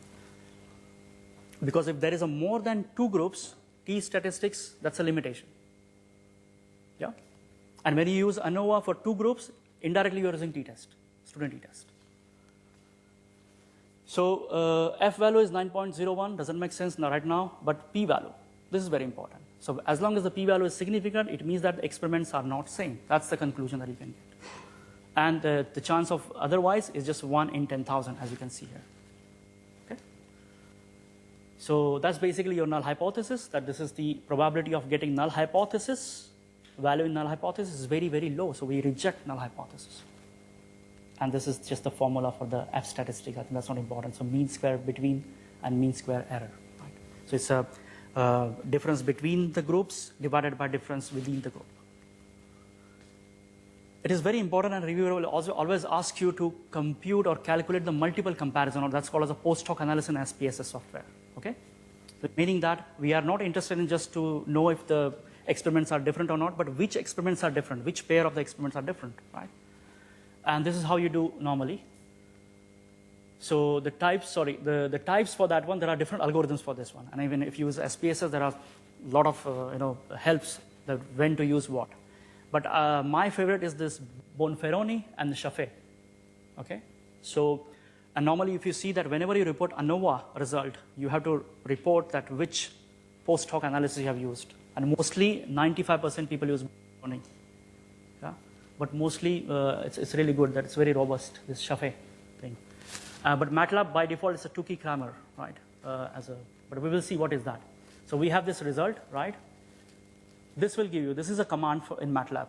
Because if there is a more than 2 groups, T statistics, that's a limitation. Yeah, and when you use ANOVA for 2 groups, indirectly you are using t-test, student t-test. So F value is 9.01, doesn't make sense right now, but P value, this is very important. So as long as the P value is significant, it means that the experiments are not same. That's the conclusion that you can get. And the chance of otherwise is just 1 in 10,000, as you can see here. Okay? So that's basically your null hypothesis, that this is the probability of getting null hypothesis. Value in null hypothesis is very, very low, so we reject null hypothesis. And this is just the formula for the F statistic. I think that's not important. So mean square between and mean square error. Right? So it's a difference between the groups divided by difference within the group. It is very important, and reviewer will also always ask you to compute or calculate the multiple comparison, or that's called as a post-hoc analysis in SPSS software. Okay? So meaning that we are not interested in just to know if the experiments are different or not, but which experiments are different, which pair of the experiments are different, right? And this is how you do normally. So the types, the types for that one, there are different algorithms for this one. And even if you use SPSS, there are a lot of helps that when to use what. But my favorite is this Bonferroni and the Chaffee. Okay? So, and normally if you see that whenever you report ANOVA result, you have to report that which post hoc analysis you have used. And mostly 95% people use Bonferroni. Yeah? But mostly it's really good, that it's very robust, this Chaffee thing. But MATLAB by default is a Tukey Kramer, right? But we will see what is that. So we have this result, right? This will give you, this is a command in MATLAB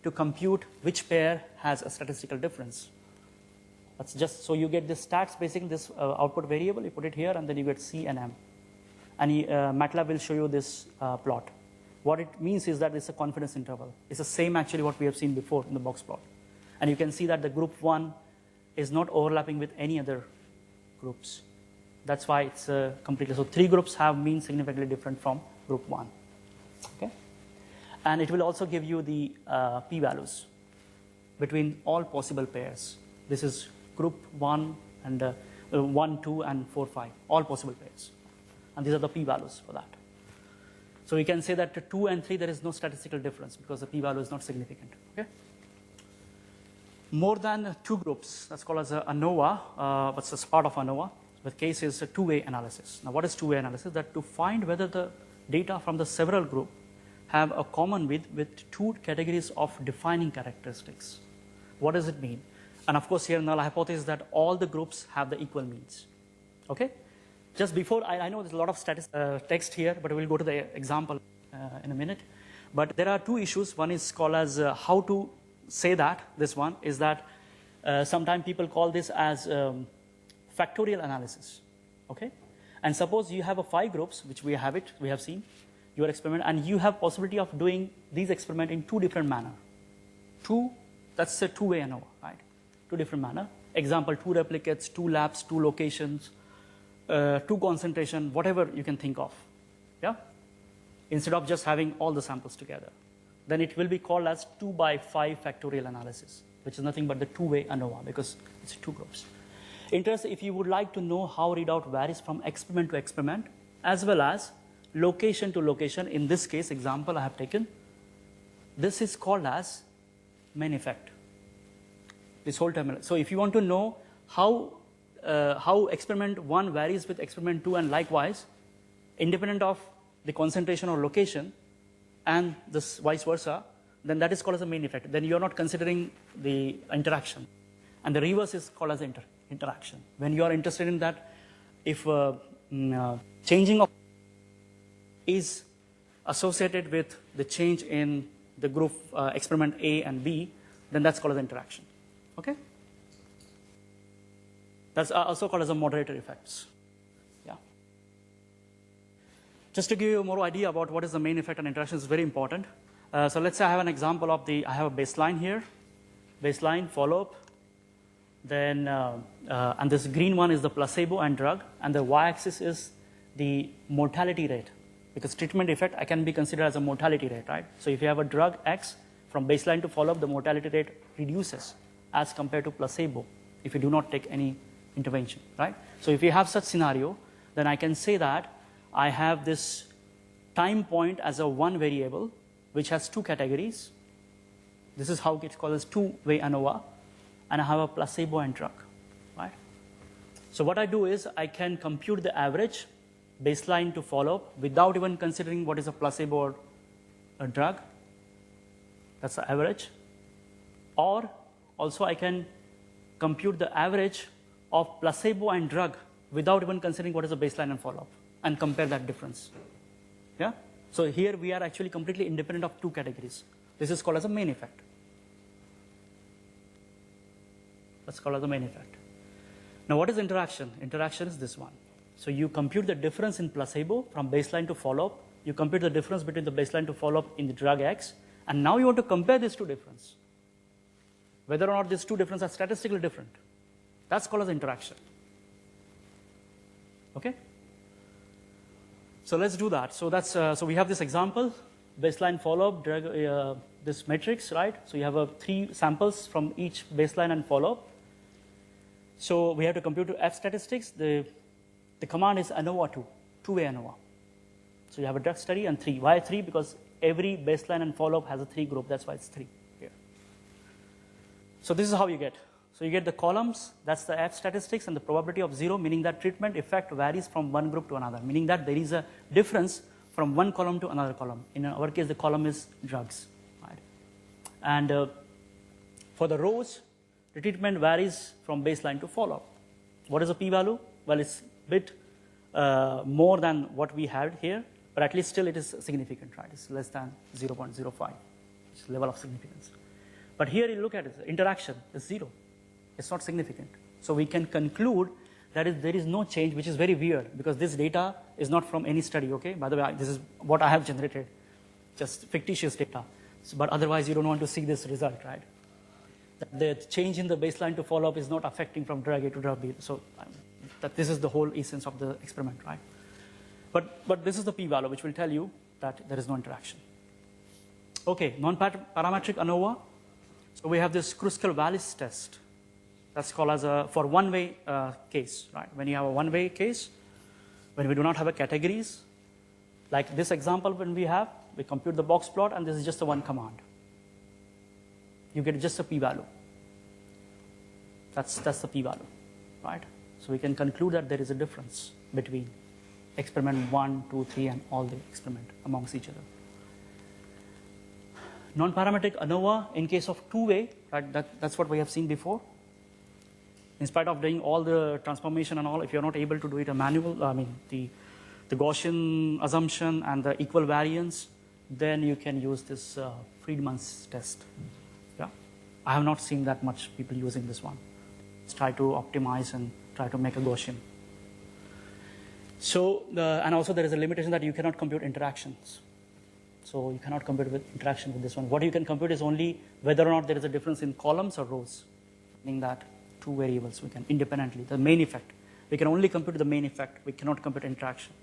to compute which pair has a statistical difference. That's just, so you get this stats, basically this output variable, you put it here, and then you get C and M. And MATLAB will show you this plot. What it means is that it's a confidence interval. It's the same actually what we have seen before in the box plot. And you can see that the group 1 is not overlapping with any other groups. That's why it's completely, so 3 groups have mean significantly different from group 1. Okay? And it will also give you the p-values between all possible pairs. This is group 1 and 1, 2, and 4, 5, all possible pairs. And these are the p-values for that. So we can say that to 2 and 3 there is no statistical difference because the p-value is not significant. Okay? More than 2 groups, that's called as ANOVA, but it's part of ANOVA. The case is a two-way analysis. Now what is two-way analysis? That to find whether the data from the several group have a common with 2 categories of defining characteristics. What does it mean? And of course here null hypothesis that all the groups have the equal means. Okay? Just before, I know there's a lot of text here, but we'll go to the example in a minute. But there are 2 issues. One is called as how to say that, this one, is that sometimes people call this as factorial analysis. Okay? And suppose you have 5 groups, which we have seen, your experiment, and you have possibility of doing these experiments in 2 different manner. That's a two-way ANOVA, right? 2 different manner. Example, 2 replicates, 2 labs, 2 locations, two concentration, whatever you can think of, yeah, instead of just having all the samples together. Then it will be called as 2 by 5 factorial analysis, which is nothing but the two-way ANOVA because it's two groups. Interesting, if you would like to know how readout varies from experiment to experiment, as well as location to location, in this case, example I have taken, this is called as Mann effect. This whole term. So if you want to know how experiment 1 varies with experiment 2 and likewise, independent of the concentration or location, and this vice versa, then that is called as a Mann effect. Then you are not considering the interaction. And the reverse is called as interaction. When you are interested in that, if changing of is associated with the change in the group experiment A and B, then that's called as interaction. Okay? That's also called as a moderator effects. Yeah. Just to give you more idea about what is the Mann effect and interaction is very important. So let's say I have an example of I have a baseline here, baseline, follow-up, then, and this green one is the placebo and drug, and the y-axis is the mortality rate. Because treatment effect can be considered as a mortality rate, right? So if you have a drug X, from baseline to follow-up, the mortality rate reduces as compared to placebo if you do not take any intervention, right? So if you have such scenario, then I can say that I have this time point as a one variable, which has two categories. This is how it's called as two-way ANOVA, and I have a placebo and drug, right? So what I do is I can compute the average baseline to follow-up without even considering what is a placebo or a drug. That's the average. Or also I can compute the average of placebo and drug without even considering what is a baseline and follow-up and compare that difference. Yeah? So here we are actually completely independent of two categories. This is called as a Mann effect. That's called as a Mann effect. Now what is interaction? Interaction is this one. So you compute the difference in placebo from baseline to follow-up. You compute the difference between the baseline to follow-up in the drug X. And now you want to compare these two differences. Whether or not these two differences are statistically different. That's called as interaction. Okay? So let's do that. So that's so we have this example, baseline follow-up, drug, this matrix, right? So you have 3 samples from each baseline and follow-up. So we have to compute F statistics. The command is ANOVA 2, two-way ANOVA. So you have a drug study and 3. Why 3? Because every baseline and follow-up has a 3 group. That's why it's 3 here. So this is how you get. So you get the columns, that's the F statistics, and the probability of 0, meaning that treatment effect varies from one group to another, meaning that there is a difference from one column to another column. In our case, the column is drugs. Right? And for the rows, the treatment varies from baseline to follow-up. What is the p-value? Well, it's bit more than what we had here, but at least still it is significant, right? It's less than 0.05, it's level of significance. But here you look at it, the interaction is 0. It's not significant. So we can conclude that there is no change, which is very weird because this data is not from any study, okay? By the way, this is what I have generated, just fictitious data. So, but otherwise you don't want to see this result, right? The change in the baseline to follow-up is not affecting from drug A to drug B. So that this is the whole essence of the experiment, right? But this is the p-value, which will tell you that there is no interaction. Okay, non-parametric ANOVA. So we have this Kruskal-Wallis test. That's called as for one-way case, right? When you have a one-way case, when we do not have a categories, like this example when we compute the box plot, and this is just a one command. You get just a p-value. That's the p-value, right? So we can conclude that there is a difference between experiment 1, 2, 3, and all the experiment amongst each other. Non-parametric ANOVA in case of two-way, right? That's what we have seen before. In spite of doing all the transformation and all, if you're not able to do it a manual, the Gaussian assumption and the equal variance, then you can use this Friedman's test. Yeah, I have not seen that much people using this one. Let's try to optimize and try to make a Gaussian. So, and also there is a limitation that you cannot compute interactions. So you cannot compute with interaction with this one. What you can compute is only whether or not there is a difference in columns or rows, meaning that two variables we can independently, the Mann effect. We can only compute the main effect. We cannot compute interaction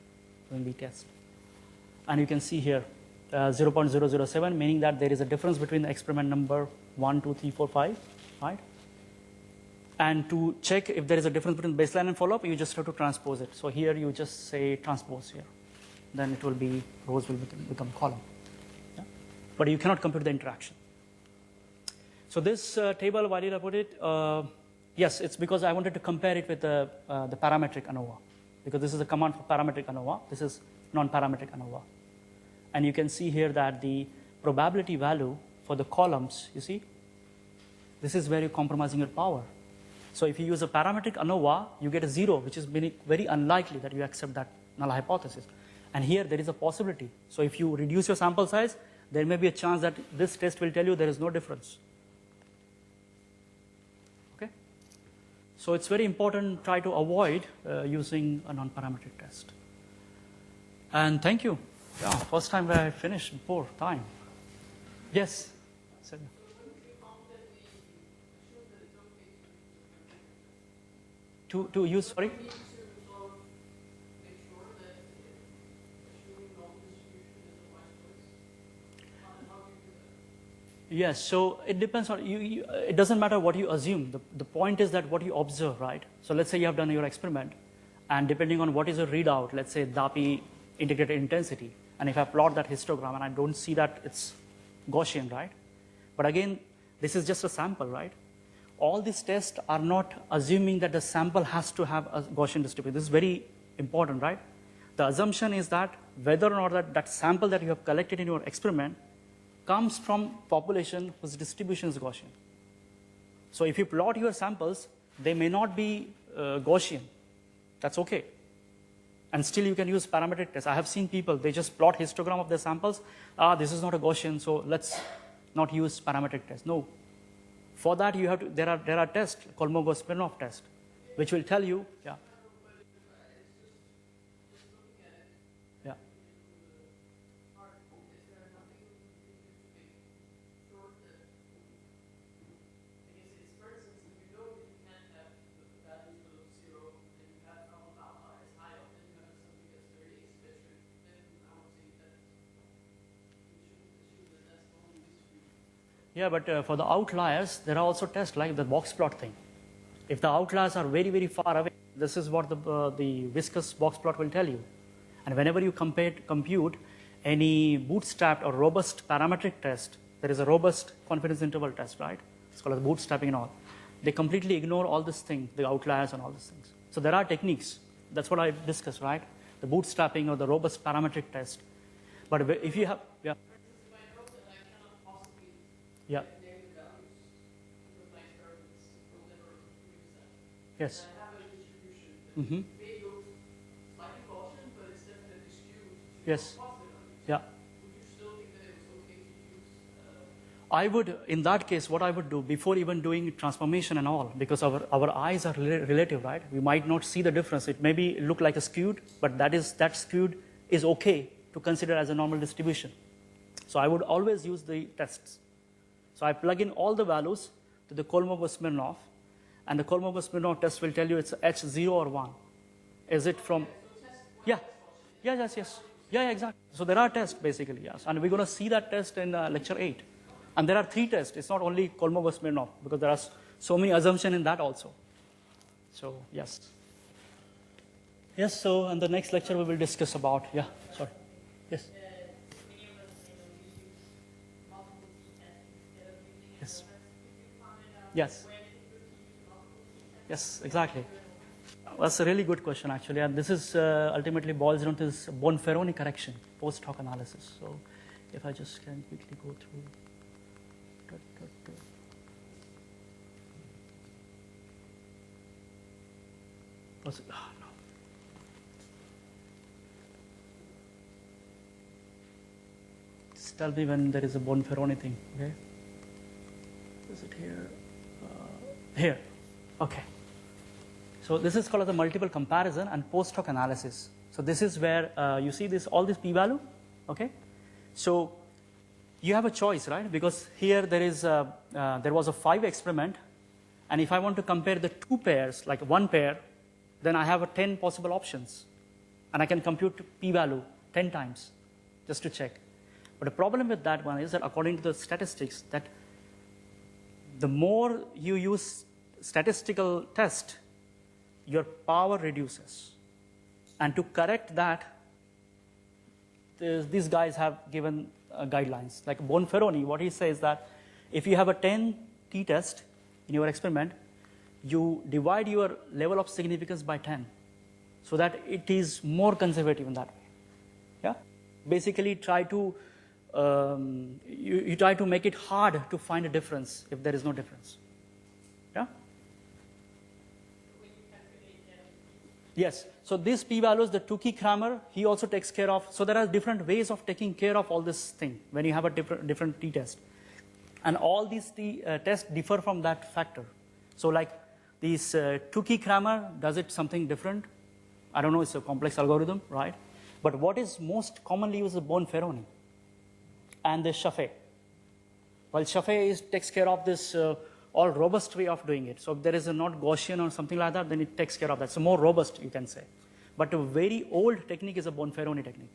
when we test. And you can see here 0.007, meaning that there is a difference between the experiment number 1, 2, 3, 4, 5, right? And to check if there is a difference between baseline and follow-up, you just have to transpose it. So here you just say transpose here. Then it will be, rows will become column. Yeah? But you cannot compute the interaction. So this table, why did I put it? Yes, it's because I wanted to compare it with the parametric Anova. Because this is a command for parametric Anova. This is non-parametric Anova. And you can see here that the probability value for the columns, you see, this is where you're compromising your power. So if you use a parametric Anova, you get a 0, which is very unlikely that you accept that null hypothesis. And here there is a possibility. So if you reduce your sample size, there may be a chance that this test will tell you there is no difference. Okay? So it's very important to try to avoid using a non-parametric test. And thank you. Yeah, first time where I finished before time. Yes? To use, sorry? Yes, so it depends on you. It doesn't matter what you assume. The point is that what you observe, right? So let's say you have done your experiment, and depending on what is your readout, let's say DAPI integrated intensity, and if I plot that histogram and I don't see that it's Gaussian, right? But again, this is just a sample, right? All these tests are not assuming that the sample has to have a Gaussian distribution. This is very important, right? The assumption is that whether or not that sample that you have collected in your experiment comes from population whose distribution is Gaussian. So if you plot your samples, they may not be Gaussian. That's okay. And still you can use parametric tests. I have seen people, they just plot histogram of their samples. This is not a Gaussian, so let's not use parametric test. No. For that, you have to, there are tests, Kolmogorov-Smirnov test, which will tell you, yeah. Yeah. Yeah, but for the outliers, there are also tests like the box plot thing. If the outliers are very, very far away, this is what the viscous box plot will tell you. And whenever you compute any bootstrapped or robust parametric test, there is a robust confidence interval test, right? It's called bootstrapping and all. They completely ignore all these things, the outliers and all these things. So there are techniques. That's what I discussed, right? The bootstrapping or the robust parametric test. But if you have, yeah. Yeah. Yes. Mm-hmm. Yes. Yeah. I would, in that case, what I would do before even doing transformation and all, because our eyes are relative, right? We might not see the difference. It may look like a skewed, but that skewed is okay to consider as a normal distribution. So I would always use the tests. So I plug in all the values to the Kolmogorov-Smirnov, and the Kolmogorov-Smirnov test will tell you it's H0 or 1. Is it from? Yeah. Yeah, yes. Yeah, exactly. So there are tests basically, yes. And we're going to see that test in lecture 8. And there are 3 tests. It's not only Kolmogorov-Smirnov, because there are so many assumptions in that also. So, yes. Yes, so in the next lecture we will discuss about, yeah, sorry. Yes. Yes. Yes. Yes, exactly. That's a really good question, actually. And this is ultimately boils down to this Bonferroni correction, post hoc analysis. So if I just can quickly go through. Was it? Oh, no. Just tell me when there is a Bonferroni thing, okay? Is it here? Here. Okay. So this is called the multiple comparison and post hoc analysis. So this is where you see all this p-value, okay? So you have a choice, right? Because here there was a 5 experiment, and if I want to compare the 2 pairs, like one pair, then I have 10 possible options. And I can compute p-value 10 times just to check. But the problem with that one is that according to the statistics, that the more you use statistical test, your power reduces. And to correct that, these guys have given guidelines. Like Bonferroni, what he says that if you have a 10 t-test in your experiment, you divide your level of significance by 10 so that it is more conservative in that way. Yeah? Basically try to, you try to make it hard to find a difference if there is no difference. Yeah? Yes, so these p-values, the Tukey-Kramer, he also takes care of, so there are different ways of taking care of all this thing when you have a different t-test. And all these tests differ from that factor. So like this Tukey-Kramer, does it something different? I don't know, it's a complex algorithm, right? But what is most commonly used is Bonferroni and the Chaffee. Well, Chaffee takes care of this all robust way of doing it. So if there is a not Gaussian or something like that, then it takes care of that. So more robust, you can say. But a very old technique is a Bonferroni technique.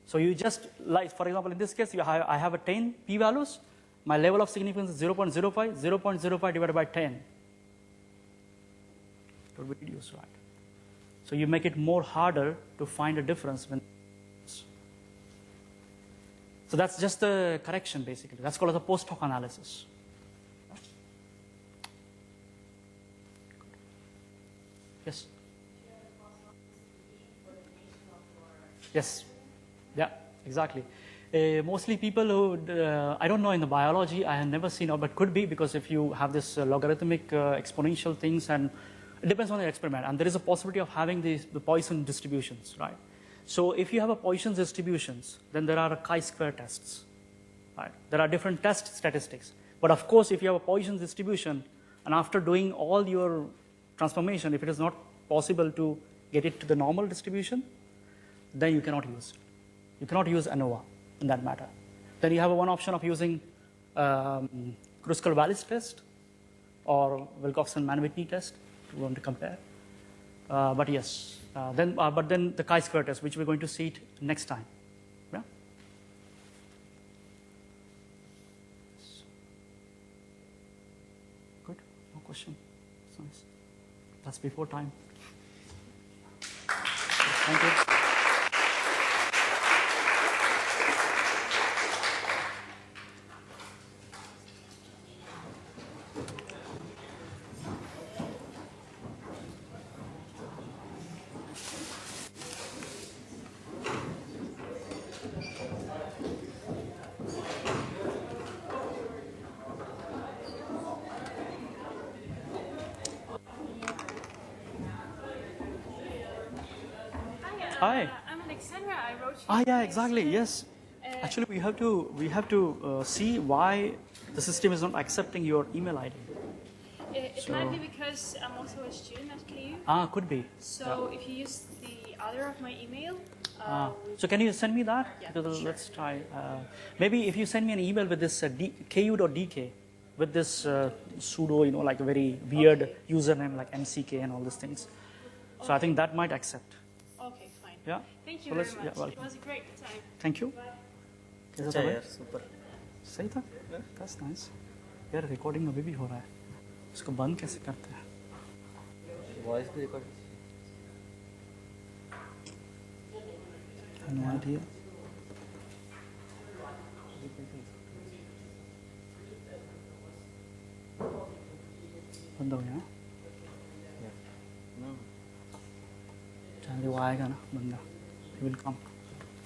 So you just, like, for example, in this case, I have a 10 p-values. My level of significance is 0.05, 0.05 divided by 10. It will be reduced, right? So you make it more harder to find a difference when. So that's just the correction, basically. That's called as a post hoc analysis. Yes? Yes. Yeah, exactly. Mostly people who, I don't know in the biology, I have never seen, but could be because if you have this logarithmic exponential things, and it depends on the experiment. And there is a possibility of having the Poisson distributions, right? So if you have a Poisson distributions, then there are chi-square tests, right? There are different test statistics. But of course, if you have a Poisson distribution, and after doing all your transformation, if it is not possible to get it to the normal distribution, then you cannot use it. You cannot use ANOVA in that matter. Then you have one option of using Kruskal-Wallis test or Wilcoxon Whitney test if you want to compare. But yes. But then the chi-square test, which we're going to see it next time. Yeah? Good. No question. That's nice. That's before time. Thank you. Hi. I'm Alexandra. I wrote you. Ah, yeah, exactly. Yes. Actually, we have to see why the system is not accepting your email ID. It might be because I'm also a student at KU. Ah, could be. So if you use the other of my email. So can you send me that? Yeah, Because sure. let's try. Maybe if you send me an email with this ku.dk with this pseudo, like a very weird username like MCK and all these things. So I think that might accept. Okay, fine. Yeah. Thank So you very let's- much. yeah, welcome. It was a great time. Thank you. Bye. कैसा अच्छा था भाई? यार super सही था? That's nice. यार recording अभी भी हो रहा है. उसको बंद कैसे करते हैं? वॉइस भी रिकॉर्ड No idea. बंद हो गया. नो चलिए वो आएगा ना बंदा. He will come.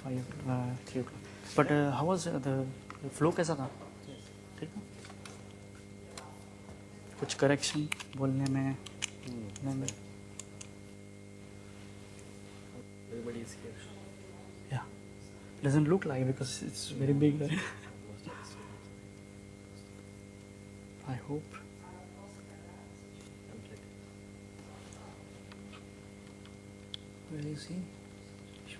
3 o'clock. But how was the flow कैसा था? ठीक है. कुछ करेक्शन बोलने में नहीं में. Everybody is here Yeah. Doesn't look like because it's very big. Right? I hope. Where is he? Yeah.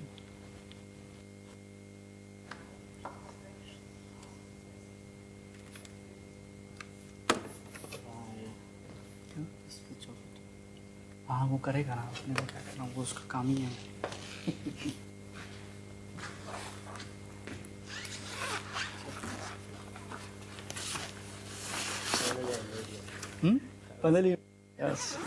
switch off it हाँ वो करेगा ना, उसने तो क्या करना, वो उसका काम ही है. Finally, yes.